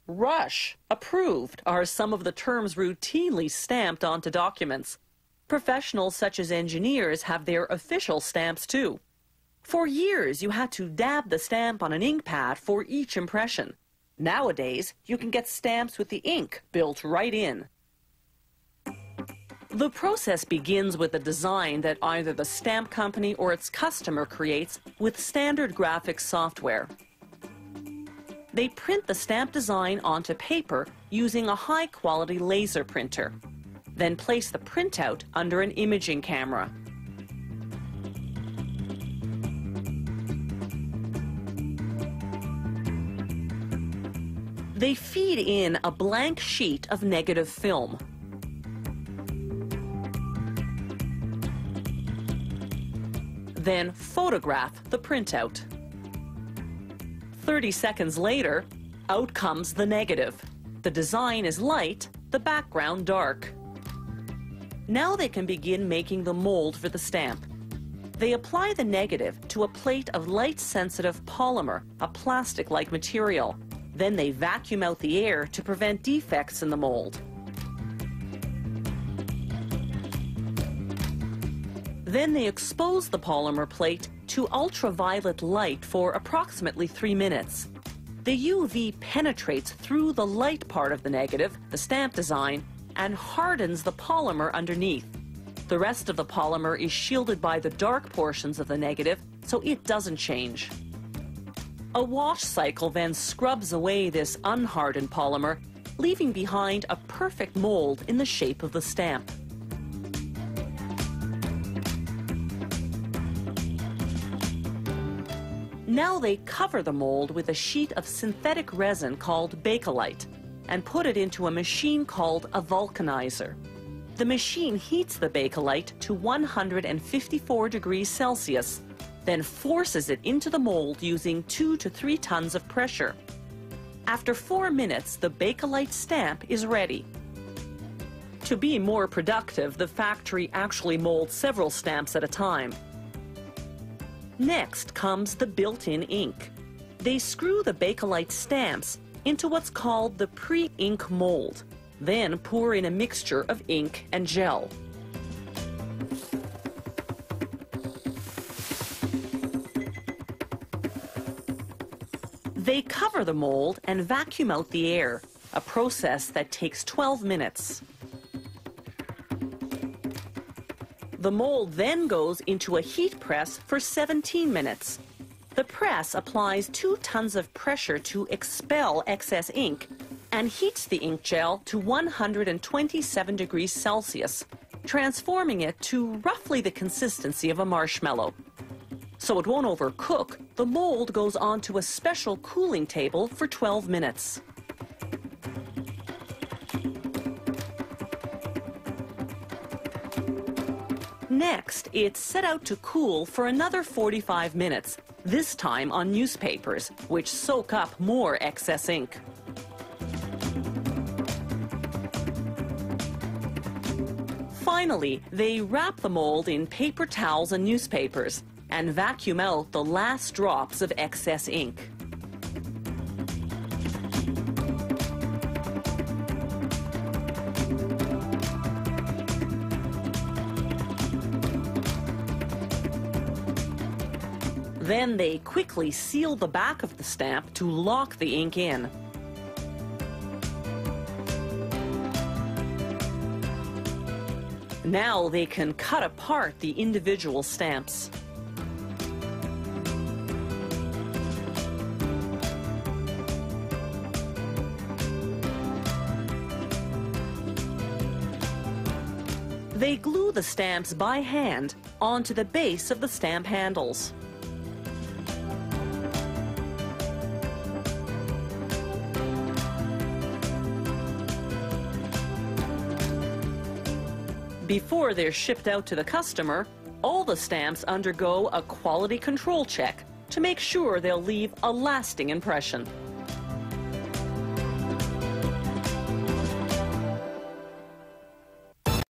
Rush, approved are some of the terms routinely stamped onto documents. Professionals such as engineers have their official stamps too. For years, you had to dab the stamp on an ink pad for each impression. Nowadays, you can get stamps with the ink built right in. The process begins with a design that either the stamp company or its customer creates with standard graphics software. They print the stamp design onto paper using a high-quality laser printer, then place the printout under an imaging camera. They feed in a blank sheet of negative film. Then photograph the printout. 30 seconds later, out comes the negative. The design is light, the background dark. Now they can begin making the mold for the stamp. They apply the negative to a plate of light-sensitive polymer, a plastic-like material. Then they vacuum out the air to prevent defects in the mold. Then they expose the polymer plate to ultraviolet light for approximately 3 minutes. The UV penetrates through the light part of the negative, the stamp design, and hardens the polymer underneath. The rest of the polymer is shielded by the dark portions of the negative, so it doesn't change. A wash cycle then scrubs away this unhardened polymer, leaving behind a perfect mold in the shape of the stamp. Now they cover the mold with a sheet of synthetic resin called Bakelite and put it into a machine called a vulcanizer. The machine heats the Bakelite to 154 degrees Celsius, then forces it into the mold using 2 to 3 tons of pressure. After 4 minutes, the Bakelite stamp is ready. To be more productive, the factory actually molds several stamps at a time. Next comes the built-in ink. They screw the Bakelite stamps into what's called the pre-ink mold, then pour in a mixture of ink and gel. They cover the mold and vacuum out the air, a process that takes 12 minutes. The mold then goes into a heat press for 17 minutes. The press applies 2 tons of pressure to expel excess ink and heats the ink gel to 127 degrees Celsius, transforming it to roughly the consistency of a marshmallow. So it won't overcook, the mold goes onto a special cooling table for 12 minutes. Next, it's set out to cool for another 45 minutes, this time on newspapers, which soak up more excess ink. Finally, they wrap the mold in paper towels and newspapers and vacuum out the last drops of excess ink. Then they quickly seal the back of the stamp to lock the ink in. Now they can cut apart the individual stamps. They glue the stamps by hand onto the base of the stamp handles. Before they're shipped out to the customer, all the stamps undergo a quality control check to make sure they'll leave a lasting impression.